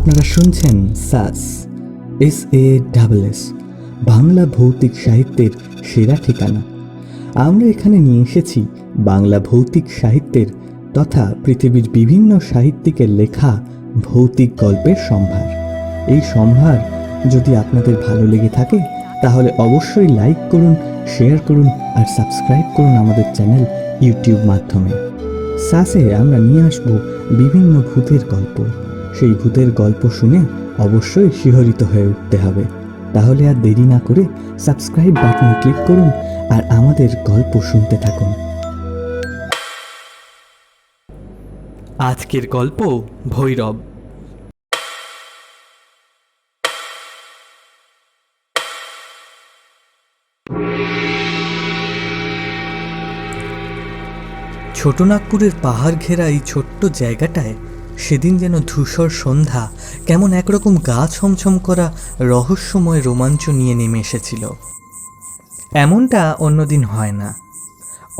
আপনারা শুনছেন SAS বাংলা ভৌতিক সাহিত্যের সেরা ঠিকানা। আমরা এখানে নিয়ে এসেছি বাংলা ভৌতিক সাহিত্যের তথা পৃথিবীর বিভিন্ন সাহিত্যিকের লেখা ভৌতিক গল্পের সম্ভার। এই সম্ভার যদি আপনাদের ভালো লেগে থাকে তাহলে অবশ্যই লাইক করুন, শেয়ার করুন আর সাবস্ক্রাইব করুন আমাদের চ্যানেল ইউটিউব মাধ্যমে। সাসে আমরা নিয়ে আসব বিভিন্ন ভূতের গল্প। সেই ভূতের গল্প শুনে অবশ্যই শিহরিত হয়ে উঠতে হবে। তাহলে আর দেরি না করে সাবস্ক্রাইব বাটন ক্লিক করুন আর আমাদের গল্প শুনতে থাকুন। আজকের গল্প ভৈরব। ছোটনাগপুরের পাহাড় ঘেরা এই ছোট্ট জায়গাটায় সেদিন যেন ধূসর সন্ধ্যা কেমন একরকম গা ছমছম করা রহস্যময় রোমাঞ্চ নিয়ে নেমে এসেছিল। এমনটা অন্যদিন হয় না।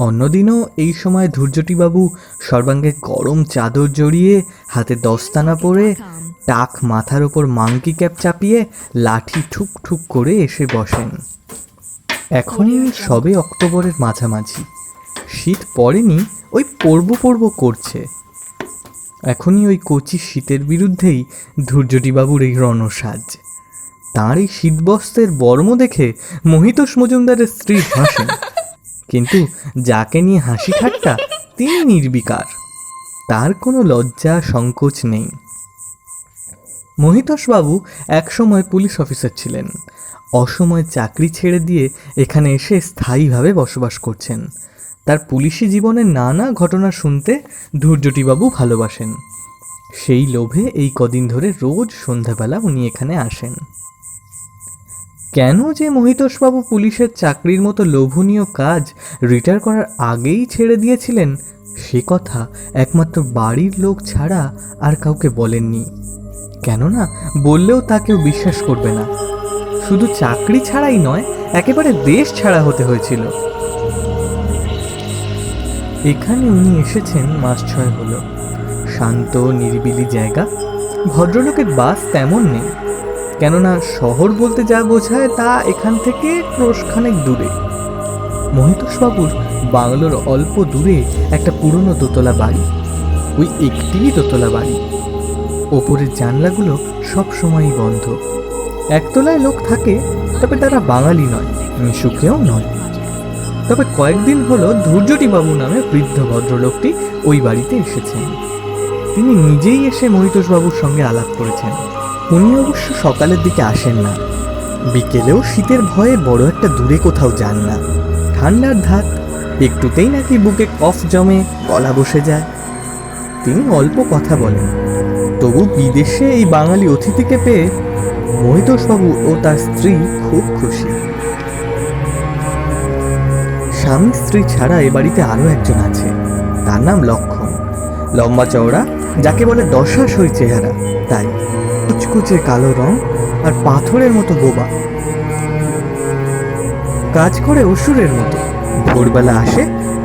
অন্যদিনও এই সময় ধূর্যটিবাবু সর্বাঙ্গে গরম চাদর জড়িয়ে, হাতে দস্তানা পরে, টাক মাথার ওপর মাংকি ক্যাপ চাপিয়ে লাঠি ঠুক ঠুক করে এসে বসেন। এখনই সবে অক্টোবরের মাঝামাঝি, শীত পড়েনি, ওই পড়ব করছে। এখনই ওই কচি শীতের বিরুদ্ধেই ধূর্যটিবাবুর এই রণসাজ। তাঁর এই শীতবস্ত্রের বর্ম দেখে মহিতোষ মজুমদারের স্ত্রী হাসেন, কিন্তু যাকে নিয়ে হাসি ঠাট্টা তিনি নির্বিকার। তার কোনো লজ্জা সংকোচ নেই। মহিতোষবাবু একসময় পুলিশ অফিসার ছিলেন। অসময়ে চাকরি ছেড়ে দিয়ে এখানে এসে স্থায়ীভাবে বসবাস করছেন। তার পুলিশি জীবনের নানা ঘটনা শুনতে ধূর্যটিবাবু ভালোবাসেন। সেই লোভে এই কদিন ধরে রোজ সন্ধ্যাবেলা উনি এখানে আসেন। কেন যে মহিতোষবাবু পুলিশের চাকরির মতো লোভনীয় কাজ রিটায়ার করার আগেই ছেড়ে দিয়েছিলেন সে কথা একমাত্র বাড়ির লোক ছাড়া আর কাউকে বলেননি। কেননা বললেও তা কেউ বিশ্বাস করবে না। শুধু চাকরি ছাড়াই নয়, একেবারে দেশ ছাড়া হতে হয়েছিল। এখানে উনি এসেছেন মাস 6 হলো। শান্ত নিরিবিলি জায়গা, ভদ্রলোকের বাস তেমন নেই। কেননা শহর বলতে যা বোঝায় তা এখান থেকে ক্রোশখানেক দূরে। মহিতোষবাবুর বাংলোর অল্প দূরে একটা পুরনো দোতলা বাড়ি। ওই একটিই দোতলা বাড়ি। ওপরের জানলাগুলো সব সময়ই বন্ধ। একতলায় লোক থাকে, তবে তারা বাঙালি নয়, মিশুকেও নয়। তবে কয়েকদিন হলো ধূর্যটিবাবু নামে বৃদ্ধ ভদ্রলোকটি ওই বাড়িতে এসেছেন। তিনি নিজেই এসে মহিতোষবাবুর সঙ্গে আলাপ করেছেন। উনি অবশ্য সকালের দিকে আসেন না, বিকেলেও শীতের ভয়ে বড় একটা দূরে কোথাও যান না। ঠান্ডার ধাত, একটুতেই নাকি বুকে কফ জমে, গলা বসে যায়। তিনি অল্প কথা বলেন, তবু বিদেশে এই বাঙালি অতিথিকে পেয়ে মহিতোষবাবু ও তার স্ত্রী খুব খুশি। স্বামী স্ত্রী ছাড়া এ বাড়িতে আরও একজন আছে। তার নাম লক্ষণ। লম্বা চওড়া, যাকে বলে দশাসই চেহারা, তাই কুচকুচে কালো রং আর পাথরের মতো বোবা। কাজ করে অসুরের মতো। ভোরবেলা আসে,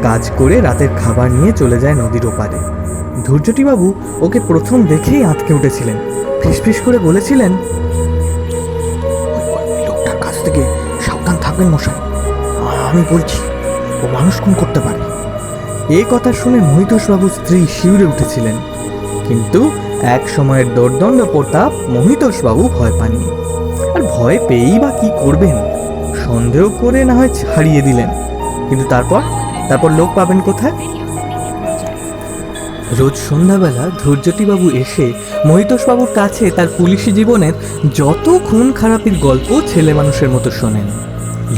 কাজ করে রাতের খাবার নিয়ে চলে যায় নদীর ওপারে। ধূর্যটিবাবু ওকে প্রথম দেখেই আঁতকে উঠেছিলেন। ফিসফিস করে বলেছিলেন, লোকটার কাছ থেকে সাবধান থাকবেন মশাই, আমি বলছি ও মানুষ খুন করতে পারে। এ কথা শুনে মহিতোষবাবুর স্ত্রী শিউরে উঠেছিলেন, কিন্তু এক সময়ের দোর্দণ্ড প্রতাপ মহিতোষবাবু ভয় পাননি। আর ভয় পেয়েই বা কি করবেন? সন্দেহ করে না হয় ছাড়িয়ে দিলেন, কিন্তু তারপর লোক পাবেন কোথায়? রোজ সন্ধ্যাবেলা ধূর্যটিবাবু এসে মহিতোষবাবুর কাছে তার পুলিশি জীবনের যত খুন খারাপির গল্প ছেলে মানুষের মতো শোনেন।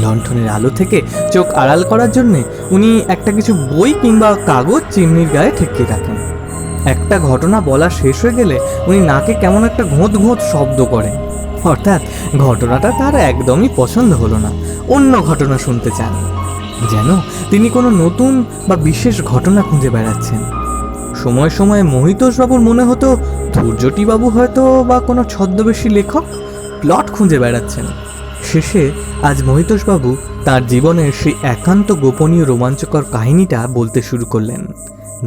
লণ্ঠনের আলো থেকে চোখ আড়াল করার জন্যে উনি একটা কিছু বই কিংবা কাগজ চিমনির গায়ে ঠেকিয়ে রাখেন। একটা ঘটনা বলা শেষ হয়ে গেলে উনি নাকে কেমন একটা ঘোঁত ঘোঁত শব্দ করেন, অর্থাৎ ঘটনাটা তার একদমই পছন্দ হলো না, অন্য ঘটনা শুনতে চান। যেন তিনি কোনো নতুন বা বিশেষ ঘটনা খুঁজে বেড়াচ্ছেন। সময় সময় মহিতোষবাবুর মনে হতো ধূর্যটিবাবু হয়তো বা কোনো ছদ্মবেশী লেখক প্লট খুঁজে বেড়াচ্ছেন। শেষে আজ মহিতোষবাবু তার জীবনের সেই একান্ত গোপনীয় রোমাঞ্চকর কাহিনীটা বলতে শুরু করলেন,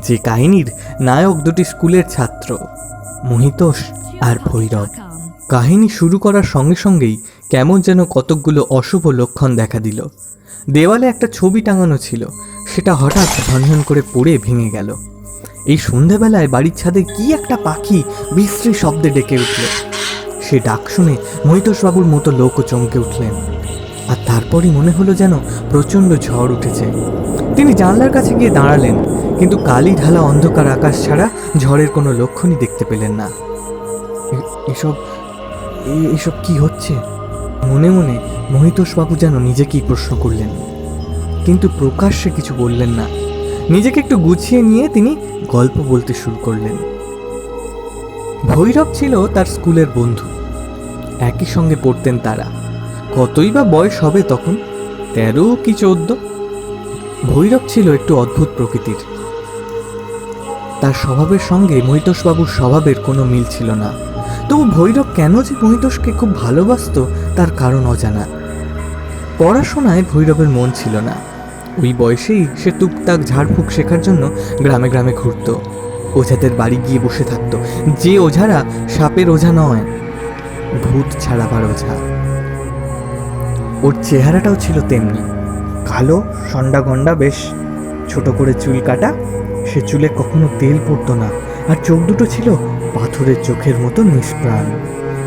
যে কাহিনীর নায়ক দুটি স্কুলের ছাত্র, মহিতোষ আর ভৈরব। কাহিনী শুরু করার সঙ্গে সঙ্গেই কেমন যেন কতকগুলো অশুভ লক্ষণ দেখা দিল। দেওয়ালে একটা ছবি টাঙানো ছিল, সেটা হঠাৎ ঝনঝন করে পড়ে ভেঙে গেল। এই সন্ধেবেলায় বাড়ির ছাদে কি একটা পাখি বিশ্রী শব্দে ডেকে উঠল। সে ডাক শুনে মহিতোষবাবুর মতো লোকও চমকে উঠলেন। আর তারপরই মনে হলো যেন প্রচণ্ড ঝড় উঠেছে। তিনি জানলার কাছে গিয়ে দাঁড়ালেন, কিন্তু কালি ঢালা অন্ধকার আকাশ ছাড়া ঝড়ের কোনো লক্ষণই দেখতে পেলেন না। এসব কি হচ্ছে? মনে মনে মহিতোষবাবু যেন নিজেকেই প্রশ্ন করলেন, কিন্তু প্রকাশ্যে কিছু বললেন না। নিজেকে একটু গুছিয়ে নিয়ে তিনি গল্প বলতে শুরু করলেন। ভৈরব ছিল তার স্কুলের বন্ধু, একই সঙ্গে পড়তেন তারা। কতই বা বয়স হবে তখন, 13 কি 14। ভৈরব ছিল একটু অদ্ভুত প্রকৃতির। তার স্বভাবের সঙ্গে মহিতোষবাবুর স্বভাবের কোনো মিল ছিল না। তবু ভৈরব কেন যে মহিতোষকে খুব ভালোবাসত তার কারণ অজানা। পড়াশোনায় ভৈরবের মন ছিল না। ওই বয়সেই সে টুকটাক ঝাড়ফুঁক শেখার জন্য গ্রামে গ্রামে ঘুরত, ওঝাদের বাড়ি গিয়ে বসে থাকতো। যে ওঝারা সাপের ওঝা নয়, ভূত ছাড়াবার ওঝা। ওর চেহারাটাও ছিল তেমনি, কালো সন্ডা গন্ডা, বেশ ছোট করে চুল কাটা। সে চুলে কখনো তেল পড়তো না, আর চোখ দুটো ছিল পাথরের চোখের মতো নিষ্প্রাণ।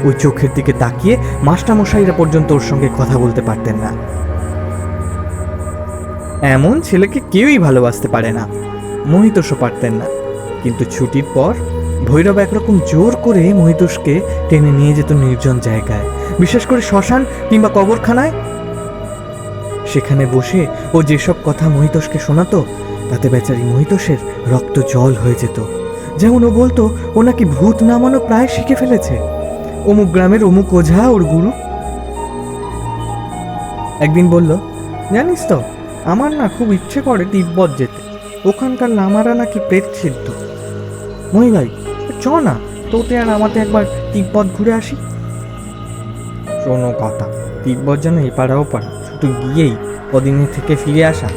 ওই চোখের দিকে তাকিয়ে মাস্টারমশাইরা পর্যন্ত ওর সঙ্গে কথা বলতে পারতেন না। এমন ছেলেকে কেউই ভালোবাসতে পারে না, মহিতোষও পারতেন না। কিন্তু ছুটির পর ভৈরব একরকম জোর করে মহিতোষকে টেনে নিয়ে যেত নির্জন জায়গায়, বিশেষ করে শ্মশান কিংবা কবরখানায়। সেখানে বসে ও যেসব কথা মহিতোষকে শোনাতো, তাতে বেচারি মহিতোষের রক্ত জল হয়ে যেত। যেমন ও বলতো ও নাকি ভূত নামানো প্রায় শিখে ফেলেছে, অমুক গ্রামের অমুক ওঝা ওর গুরু। একদিন বলল, জানিস তো, আমার না খুব ইচ্ছে করে তিব্বত যেতে, ওখানকার লামারা নাকি প্রেত সিদ্ধ। মহি ভাই, চ না, তোতে আর আমাতে একবার তিব্বত ঘুরে আসি। শোনো কথা, তিব্বত যেন এপাড়াও পাড়া, শুধু গিয়েই কদিনের থেকে ফিরে আসা।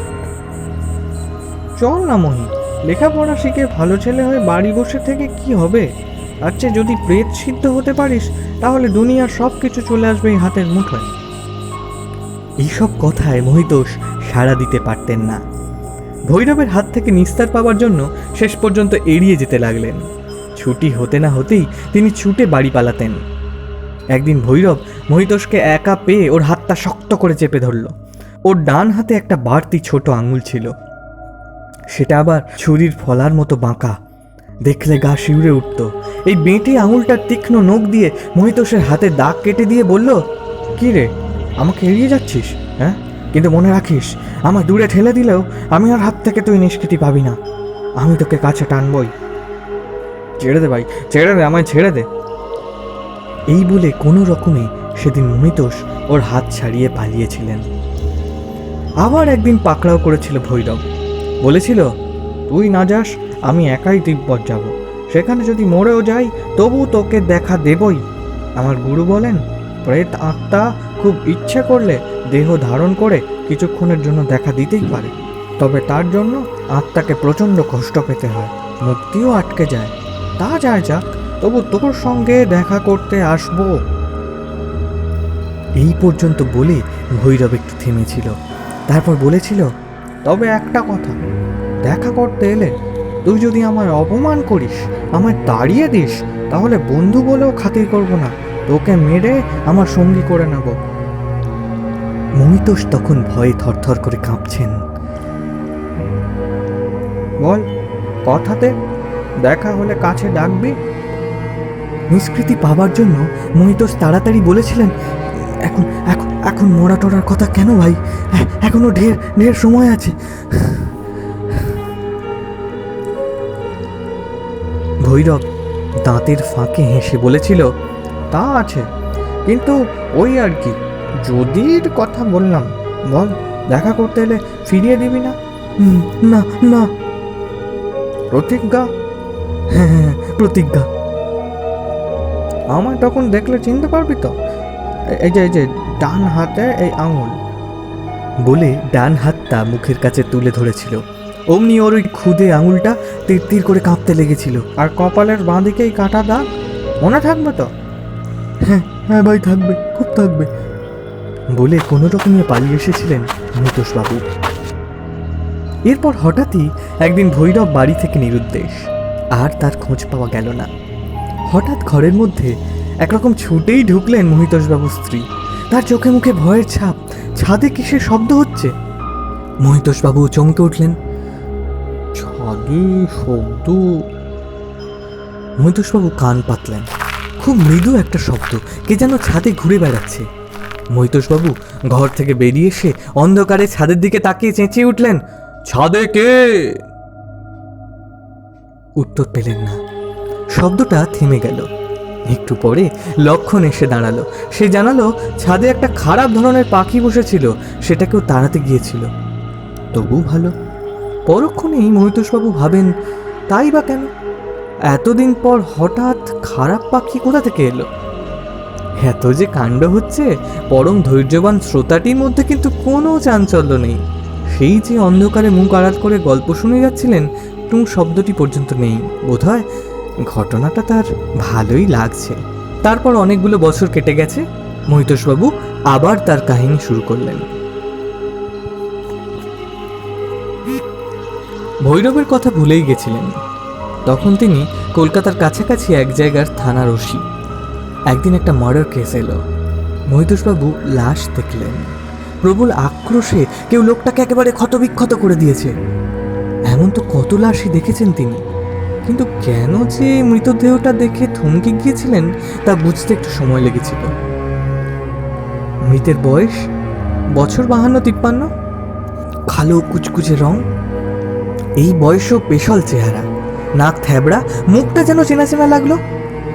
চল না মহি, লেখাপড়া শিখে ভালো ছেলে হয়ে বাড়ি বসে থেকে কি হবে? আচ্ছা, যদি প্রেত সিদ্ধ হতে পারিস তাহলে দুনিয়ার সব কিছু চলে আসবে এই হাতের মুঠোয়। এইসব কথায় মহিতোষ সাড়া দিতে পারতেন না। ভৈরবের হাত থেকে নিস্তার পাওয়ার জন্য শেষ পর্যন্ত এড়িয়ে যেতে লাগলেন। ছুটি হতে না হতেই তিনি ছুটে বাড়ি পালাতেন। একদিন ভৈরব মহিতোষকে একা পেয়ে ওর হাতটা শক্ত করে চেপে ধরল। ওর ডান হাতে একটা বাড়তি ছোট আঙুল ছিল, সেটা আবার ছুরির ফলার মতো বাঁকা। দেখলে গা শিউরে উঠত। এই বেঁটে আঙুলটার তীক্ষ্ণ নখ দিয়ে মহিতোষের হাতে দাগ কেটে দিয়ে বলল, কি রে, আমাকে এড়িয়ে যাচ্ছিস? হ্যাঁ, কিন্তু মনে রাখিস, আমার দূরে ঠেলে দিলেও আমি আর হাত থেকে তুই নিষ্কৃতি পাবি না। আমি তোকে কাছে টানবই। ছেড়ে দে ভাই, ছেড়ে দে, আমায় ছেড়ে দে। এই বলে কোনো রকমে সেদিন মহিতোষ ওর হাত ছাড়িয়ে পালিয়েছিলেন। আবার একদিন পাকড়াও করেছিল ভৈরব। বলেছিল, তুই না যাস, আমি একাই তিব্বত যাব। সেখানে যদি মরেও যাই তবু তোকে দেখা দেবই। আমার গুরু বলেন, প্রেত আত্মা খুব ইচ্ছে করলে দেহ ধারণ করে কিছুক্ষণের জন্য দেখা দিতেই পারে, তবে তার জন্য আত্মাকে প্রচণ্ড কষ্ট পেতে হয়, মুক্তিও আটকে যায়। তা যায় যাক, তবু তোর সঙ্গে দেখা করতে আসবো। এই পর্যন্ত বলে ভৈরব একটু থেমেছিল, তারপর বলেছিল, তবে একটা কথা, দেখা করতে এলে তুই যদি আমায় অপমান করিস, আমায় তাড়িয়ে দিস, তাহলে বন্ধু বলেও খাতির করব না, তোকে মেরে আমার সঙ্গী করে নেব। মহিতোষ তখন ভয়ে থরথর করে কাঁপছেন। বল, কথাতে দেখা হলে কাছে ডাকবি। নিষ্কৃতি পাবার জন্য মহিতোষ তাড়াতাড়ি বলেছিলেন, এখন এখন এখন মরা টরার কথা কেন ভাই, এখনো ঢের সময় আছে। ভৈরব দাঁতের ফাঁকে হেসে বলেছিল, তা আছে, কিন্তু ওই আর কি, যদির কথা বললাম। বল, দেখা করতে এলে ফিরিয়ে দিবি না? না না। প্রতিজ্ঞা? হ্যাঁ, প্রতিজ্ঞা। আমায় তখন দেখলে চিনতে পারবি তো? এই যে ডান হাতে এই আঙুল। বলে ডান হাতটা মুখের কাছে তুলে ধরেছিল। অমনি ওর ওই ক্ষুদে আঙুলটা তীর তীর করে কাঁপতে লেগেছিল। আর কপালের বাঁ দিকেই কাটা দাগ, মনে থাকবে তো? হ্যাঁ হ্যাঁ ভাই, থাকবে, খুব থাকবে বলে কোনো রকমে পালিয়ে এসেছিলেন মহিতোষবাবু। এরপর হঠাৎই একদিন ভৈরব বাড়ি থেকে নিরুদ্দেশ, আর তার খোঁজ পাওয়া গেল না। হঠাৎ ঘরের মধ্যে একরকম ছুটেই ঢুকলেন মহিতোষবাবুর স্ত্রী। তার চোখে মুখে ভয়ের ছাপ। ছাদে কিসের শব্দ হচ্ছে? মহিতোষবাবু চমকে উঠলেন। ছাদে শব্দ? মহিতোষবাবু কান পাতলেন। খুব মৃদু একটা শব্দ, কে যেন ছাদে ঘুরে বেড়াচ্ছে। মহিতোষবাবু ঘর থেকে বেরিয়ে এসে অন্ধকারে ছাদের দিকে তাকিয়ে চেঁচিয়ে উঠলেন, ছাদে কে? উত্তর পেলেন না। শব্দটা থেমে গেল। একটু পরে লক্ষণ এসে দাঁড়ালো। সে জানালো ছাদে একটা খারাপ ধরনের পাখি বসেছিল, সেটাকেও তাড়াতে গিয়েছিল। তবু ভালো। পরক্ষণেই মহিতোষবাবু ভাবেন, তাই বা কেন? এতদিন পর হঠাৎ খারাপ পাখি কোথা থেকে এলো? এত যে কাণ্ড হচ্ছে, পরম ধৈর্যবান শ্রোতাটির মধ্যে কিন্তু কোনো চাঞ্চল্য নেই। সেই যে অন্ধকারে মুখ আড়াল করে গল্প শুনে যাচ্ছিলেন, টু শব্দটি পর্যন্ত নেই। বোধহয় ঘটনাটা তার ভালোই লাগছে। তারপর অনেকগুলো বছর কেটে গেছে। মহিতোষবাবু আবার তার কাহিনী শুরু করলেন। ভৈরবের কথা ভুলেই গেছিলেন। তখন তিনি কলকাতার কাছাকাছি এক জায়গার থানার ওসি। একদিন একটা মার্ডার কেস এলো। মহিতোষবাবু লাশ দেখলেন। প্রবল আক্রোশে কেউ লোকটাকে একেবারে ক্ষতবিক্ষত করে দিয়েছে। এমন তো কত লাশই দেখেছেন তিনি, কিন্তু কেন যে মৃতদেহটা দেখে থমকে গিয়েছিলেন তা বুঝতে একটু সময় লেগেছিল। মৃতের বয়স বছর 52-53, কালো কুচকুচে রং, এই বয়সও পেশল চেহারা, নাক থ্যাবড়া, মুখটা যেন চেনা চেনা লাগলো।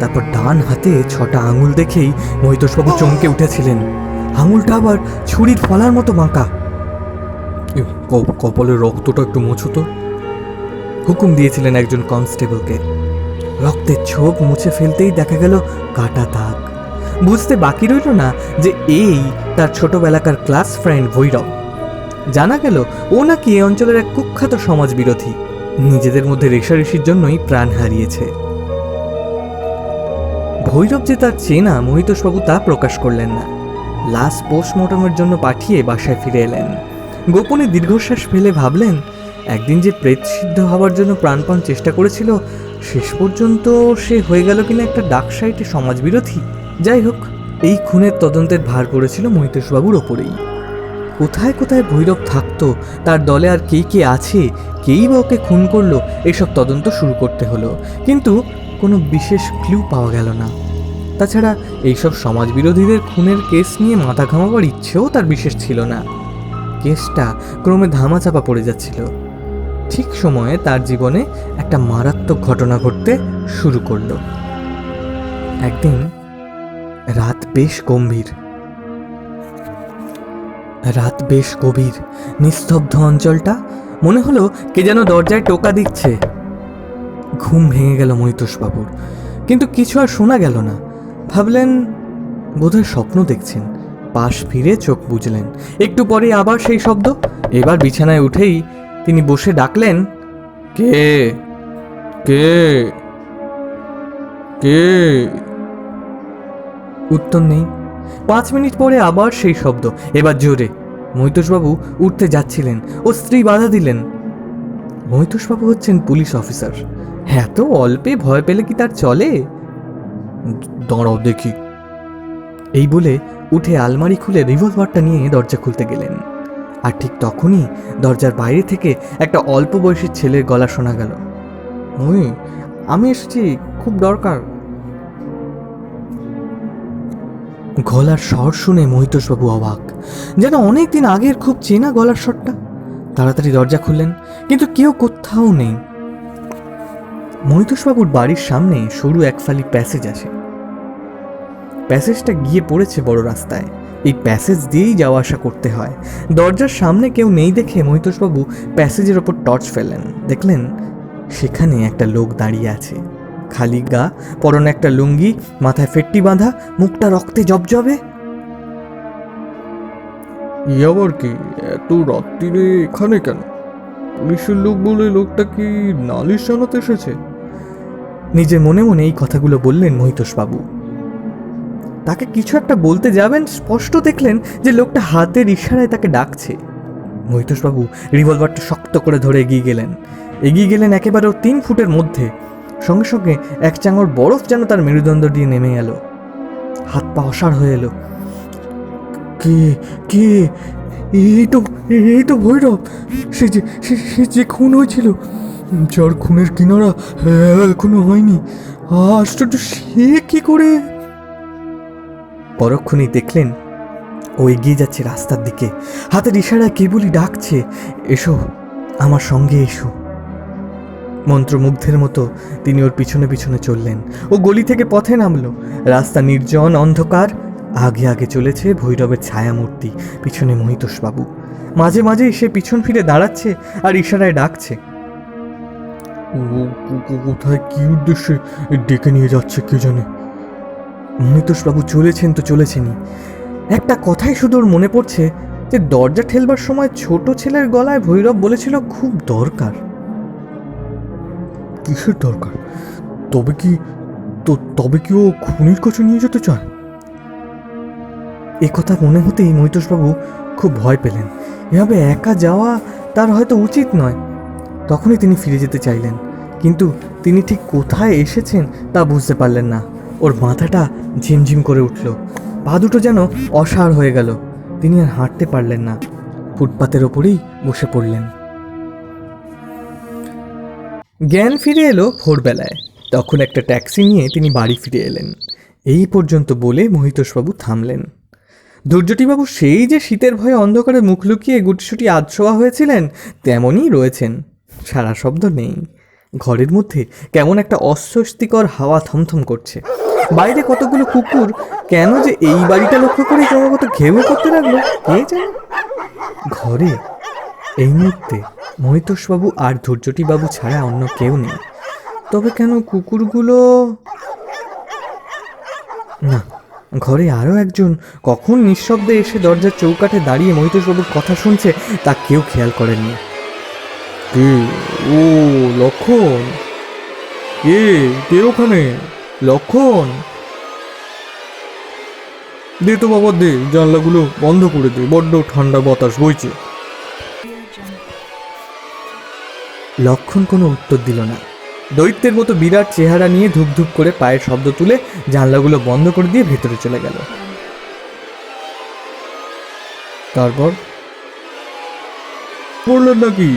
তারপর ডান হাতে 6টা আঙুল দেখেই মহিতোষবাবু চমকে উঠেছিলেন। আঙুলটা আবার ছুরির ফলার মতো বাঁকা। কপালের রক্তটা একটু মুছো তো, হুকুম দিয়েছিলেন একজন কনস্টেবলকে। রক্তের ছোপ মুছে ফেলতেই দেখা গেল কাটা দাগ। বুঝতে বাকি রইল না যে এই তার ছোটবেলাকার ক্লাস ফ্রেন্ড ভৈরব। জানা গেল ও নাকি এই অঞ্চলের এক কুখ্যাত সমাজ বিরোধী, নিজেদের মধ্যে রেষারেষির জন্যই প্রাণ হারিয়েছে। ভৈরব যে তার চেনা, মহিতোষবাবু তা প্রকাশ করলেন না। লাশ পোস্টমর্টমের জন্য পাঠিয়ে বাসায় ফিরে এলেন। গোপনে দীর্ঘশ্বাস ফেলে ভাবলেন, একদিন যে প্রেত সিদ্ধ হওয়ার জন্য প্রাণপণ চেষ্টা করেছিল, শেষ পর্যন্ত সে হয়ে গেল কিনা একটা ডাকসাইটে সমাজ বিরোধী। যাই হোক, এই খুনের তদন্তের ভার পড়েছিল মহিতোষবাবুর ওপরেই। কোথায় কোথায় ভৈরব থাকতো, তার দলে আর কে কে আছে, কেই বা ওকে খুন করলো, এসব তদন্ত শুরু করতে হলো। কিন্তু কোনো বিশেষ ক্লু পাওয়া গেল না। তাছাড়া এইসব সমাজ বিরোধীদের খুনের কেস নিয়ে মাথা ঘামাবার ইচ্ছেও তার বিশেষ ছিল না। কেসটা ক্রমে ধামাচাপা পড়ে যাচ্ছিল। ঠিক সময়ে তার জীবনে একটা মারাত্মক ঘটনা ঘটতে শুরু করলো। একদিন রাত বেশ গভীর, নিস্তব্ধ অঞ্চলটা। মনে হলো কে যেন দরজায় টোকা দিচ্ছে। ঘুম ভেঙে গেল মহিতোষবাবুর, কিন্তু কিছু আর শোনা গেল না। ভাবলেন বোধহয় স্বপ্ন দেখছেন। পাশ ফিরে চোখ বুজলেন। একটু পরে আবার সেই শব্দ। এবার বিছানায় উঠেই তিনি বসে ডাকলেন, কে কে কে? উত্তর নেই। 5 মিনিট পরে আবার সেই শব্দ, এবার জোরে। মহিতোষবাবু উঠতে যাচ্ছিলেন, ও স্ত্রী বাধা দিলেন। মহিতোষবাবু হচ্ছেন পুলিশ অফিসার, এত অল্পে ভয় পেলে কি তার চলে? দাঁড়াও দেখি, এই বলে উঠে আলমারি খুলে রিভলভারটা নিয়ে দরজা খুলতে গেলেন। আর ঠিক তখনই দরজার বাইরে থেকে একটা অল্প বয়সী ছেলের গলা শোনা গেল, আমি এসেছি, খুব দরকার। গলার স্বর শুনে মহিতোষবাবু অবাক, যেন অনেকদিন আগের খুব চেনা গলার স্বরটা। তাড়াতাড়ি দরজা খুললেন, কিন্তু কেউ কোথাও নেই। মহিতোষবাবুর বাড়ির সামনে সরু এক ফালি প্যাসেজ আছে। প্যাসেজটা গিয়ে পড়েছে বড় রাস্তায়। এই প্যাসেজ দিয়েই যাওয়া আসা করতে হয়। দরজার সামনে কেউ নেই দেখে মহিতোষবাবু প্যাসেজের ওপর টর্চ ফেললেন। দেখলেন সেখানে একটা লোক দাঁড়িয়ে আছে, খালি গা, পরনে একটা লুঙ্গি, মাথায় ফেট্টি বাঁধা, মুখটা রক্তে জবজবে। আবার কি এত রাত্রিরে এখানে কেন? পুলিশের লোক বলে লোকটা কি নালিশ জানাতে এসেছে? নিজের মনে মনে এই কথাগুলো বললেন মহিতোষবাবু। তাকে কিছু একটা বলতে যাবেন, স্পষ্ট দেখলেন যে লোকটা হাতের ইশারায় তাকে ডাকছে। মহিতোষবাবু রিভলভারটা শক্ত করে ধরে এগিয়ে গেলেন একেবারে 3 ফুটের মধ্যে। সঙ্গে সঙ্গে এক চাঙড় বরফ যেন তার মেরুদণ্ড দিয়ে নেমে এলো। হাত পা অসাড় হয়ে এলো। কে কে এই তো ভৈরব, সে যে খুন হয়েছিল, যার খুনের কিনারা এখনো হয়নি। আশ্চর্য, সে কি করে? পরক্ষণেই দেখলেন ও এগিয়ে যাচ্ছে রাস্তার দিকে, হাতের ইশারায় কেবলই ডাকছে, এসো আমার সঙ্গে এসো। মন্ত্রমুগ্ধের মতো তিনি ওর পিছনে পিছনে চললেন। ও গলি থেকে পথে নামলো। রাস্তা নির্জন, অন্ধকার। আগে আগে চলেছে ভৈরবের ছায়ামূর্তি, পিছনে মহিতোষবাবু। মাঝে মাঝে সে পিছন ফিরে দাঁড়াচ্ছে আর ইশারায় ডাকছে। কোথায়, কি উদ্দেশ্যে ডেকে নিয়ে যাচ্ছে কে জানে। মহিতোষবাবু চলেছেন তো চলেছেনই। একটা কথাই শুধু ওর মনে পড়ছে, যে দরজা ঠেলবার সময় ছোট ছেলের গলায় ভৈরব বলেছিল খুব দরকার। কিসের দরকার? তবে কি ও খুনির কাছে নিয়ে যেতে চায়? এ কথা মনে হতেই মহিতোষবাবু খুব ভয় পেলেন। এভাবে একা যাওয়া তার হয়তো উচিত নয়। তখনই তিনি ফিরে যেতে চাইলেন, কিন্তু তিনি ঠিক কোথায় এসেছেন তা বুঝতে পারলেন না। ওর মাথাটা ঝিমঝিম করে উঠল, পা দুটো যেন অসাড় হয়ে গেল। তিনি আর হাঁটতে পারলেন না, ফুটপাতের ওপরেই বসে পড়লেন। জ্ঞান ফিরে এলো ভোরবেলায়। তখন একটা ট্যাক্সি নিয়ে তিনি বাড়ি ফিরে এলেন। এই পর্যন্ত বলে মহিতোষবাবু থামলেন। ধৈর্যটিবাবু সেই যে শীতের ভয়ে অন্ধকারে মুখ লুকিয়ে গুটিসুটি আধশোয়া হয়েছিলেন, তেমনই রয়েছেন। সারা শব্দ নেই। ঘরের মধ্যে কেমন একটা অস্বস্তিকর হাওয়া থমথম করছে। বাইরে কতগুলো কুকুর কেন যে এই বাড়িটা লক্ষ্য করে ক্রমাগত ঘেউ করতে লাগলো কে জানে। ঘরে এই মুহূর্তে মহিতোষবাবু আর ধৈর্যটিবাবু ছাড়া অন্য কেউ নেই। তবে কেন কুকুরগুলো? না, ঘরে আরও একজন কখন নিঃশব্দে এসে দরজার চৌকাঠে দাঁড়িয়ে মহিতোষবাবুর কথা শুনছে তা কেউ খেয়াল করেননি। কে? ও লক্ষণ। কে ওখানে? লক্ষণ, দে তো বাবা, দে, জানলাগুলো বন্ধ করে দে, বড্ড ঠান্ডা বাতাস বইছে। লক্ষণ কোনো উত্তর দিল না। দৈত্যের মতো বিরাট চেহারা নিয়ে ধুপ ধুপ করে পায়ের শব্দ তুলে জানলাগুলো বন্ধ করে দিয়ে ভেতরে চলে গেল। তারপর বললেন নাকি?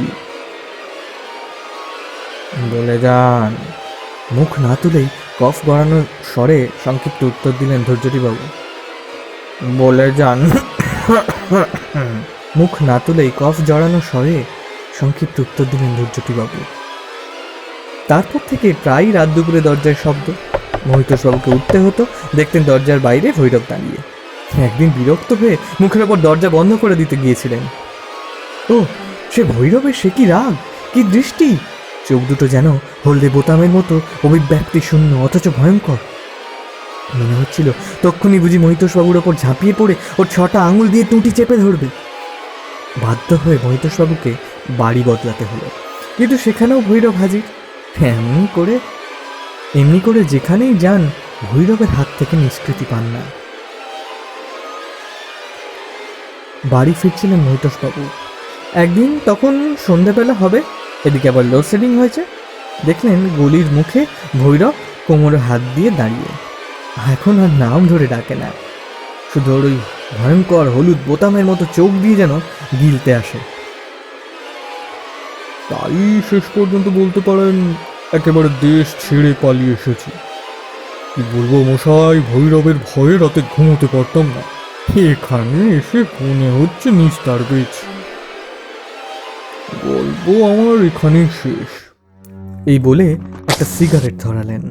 বলে যান। মুখ না তুলেই কফ গড়ানোর স্বরে সংক্ষিপ্ত উত্তর দিলেন ধৈর্যটিবাবু। বলে যান। মুখ না তুলেই কফ জড়ানো স্বরে সংক্ষিপ্ত উত্তর দিলেন ধৈর্যটিবাবু। তারপর থেকে প্রায় রাত দুপুরে দরজার শব্দ। মহিতোষবাবুকে উঠতে হতো, দেখতেন দরজার বাইরে ভৈরব দাঁড়িয়ে। একদিন বিরক্ত হয়ে মুখের ওপর দরজা বন্ধ করে দিতে গিয়েছিলেন। ও, সে ভৈরবের সে কি রাগ, কি দৃষ্টি! চোখ দুটো যেন হলদে বোতামের মতো অভিব্যক্তি শূন্য, অথচ ভয়ঙ্কর। মনে হচ্ছিল তক্ষুনি বুঝি মহিতোষবাবুর ওপর ঝাঁপিয়ে পড়ে ওর 6টা আঙুল দিয়ে টুটি চেপে ধরবে। বাধ্য হয়ে মহিতোষবাবুকে বাড়ি বদলাতে হলো, কিন্তু সেখানেও ভৈরব হাজির। এমনি করে যেখানেই যান ভৈরবের হাত থেকে নিষ্কৃতি পান না। বাড়ি ফিরছিলেন মহিতোষবাবু একদিন, তখন সন্ধ্যাবেলা হবে। এদিকে আবার লোডশেডিং হয়েছে। দেখলেন গলির মুখে ভৈরব কোমরে হাত দিয়ে দাঁড়িয়ে। এখন আর নাম ধরে ডাকে না, শুধু ওই ভয়ঙ্কর হলুদ বোতামের মতো চোখ দিয়ে যেন গিলতে আসে। তাই শেষ পর্যন্ত বলতে পারেন একেবারে দেশ ছেড়ে পালিয়ে এসেছি। কি বলবো মশাই, ভৈরবের ভয়ে রাতে ঘুমোতে পারতাম না। এখানে এসে মনে হচ্ছে নিস্তার পেয়েছি। গল্প আমার এখানেই শেষ। এই বলে একটা সিগারেট ধরালেন।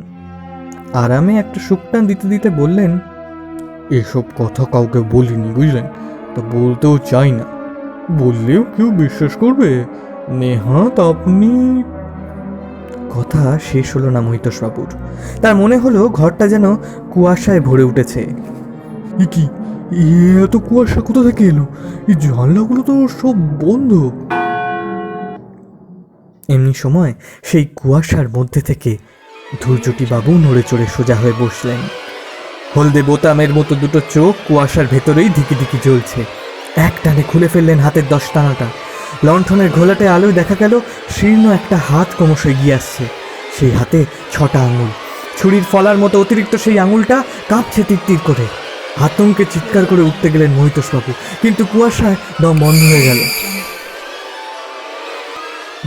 আরামে একটা শুকটান দিতে দিতে বললেন, এসব কথা কাউকে বলিনি, বুঝলেন? তা বলতেও চাই না। বললেও কেউ বিশ্বাস করবে? নেহাত আপনি। কথা শেষ হলো না মহিতোষবাবুর। তার মনে হলো ঘরটা যেন কুয়াশায় ভরে উঠেছে। কি এত কুয়াশা কোথা থেকে এলো? এই জানলাগুলো তো সব বন্ধ। এমনি সময় সেই কুয়াশার মধ্যে থেকে ধূর্যটিবাবু নড়ে চড়ে সোজা হয়ে বসলেন। হলদে বোতামের মতো দুটো চোখ কুয়াশার ভেতরেই ধিকি ধিকি জ্বলছে। এক টানে খুলে ফেললেন হাতের দশটানাটা। লণ্ঠনের ঘোলাটে আলোয় দেখা গেল শীর্ণ একটা হাত ক্রমশ এগিয়ে আসছে। সেই হাতে 6টা আঙুল, ছুরির ফলার মতো অতিরিক্ত সেই আঙুলটা কাঁপছে তীর করে। আতঙ্কে চিৎকার করে উঠতে গেলেন মহিতোষবাবু, কিন্তু কুয়াশায় দম বন্ধ হয়ে গেল।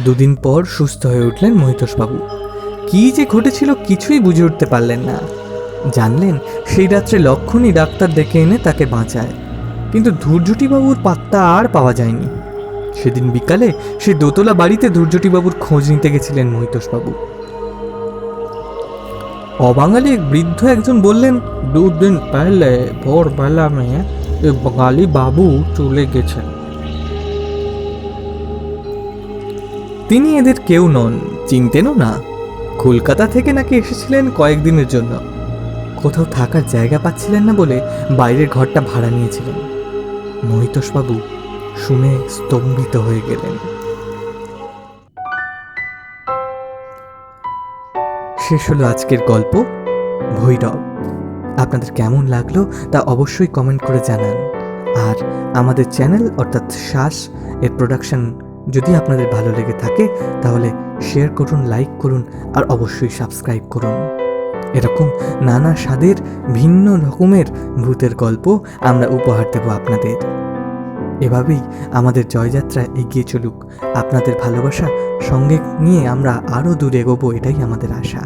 2 দিন পর সুস্থ হয়ে উঠলেন মহিতোষবাবু। কি যে ঘটেছিল কিছুই বুঝে উঠতে পারলেন না। জানলেন সেই রাত্রে লক্ষণই ডাক্তার ডেকে এনে তাকে বাঁচায়, কিন্তু ধূর্যটিবাবুর পাত্তা আর পাওয়া যায়নি। সেদিন বিকালে সেই দোতলা বাড়িতে ধূর্যটিবাবুর খোঁজ নিতে গেছিলেন মহিতোষবাবু। অবাঙালি বৃদ্ধ একজন বললেন, 2 দিন পহলে ভোরবেলা में एक बंगाली बाबू চলে গেছেন। তিনি এদের কেউ নন, চিনতেনও না। কলকাতা থেকে নাকি এসেছিলেন কয়েকদিনের জন্য। কোথাও থাকার জায়গা পাচ্ছিলেন না বলে বাইরের ঘরটা ভাড়া নিয়েছিলেন। মহিতোষবাবু শুনে স্তম্ভিত হয়ে গেলেন। শেষ হলো আজকের গল্প ভৈরব। আপনাদের কেমন লাগলো তা অবশ্যই কমেন্ট করে জানান। আর আমাদের চ্যানেল অর্থাৎ শ্বাস এর প্রোডাকশন যদি আপনাদের ভালো লেগে থাকে তাহলে শেয়ার করুন, লাইক করুন আর অবশ্যই সাবস্ক্রাইব করুন। এরকম নানা স্বাদের ভিন্ন রকমের ভূতের গল্প আমরা উপহার দেব আপনাদের। এভাবেই আমাদের জয়যাত্রা এগিয়ে চলুক। আপনাদের ভালোবাসা সঙ্গে নিয়ে আমরা আরও দূর এগোবো, এটাই আমাদের আশা।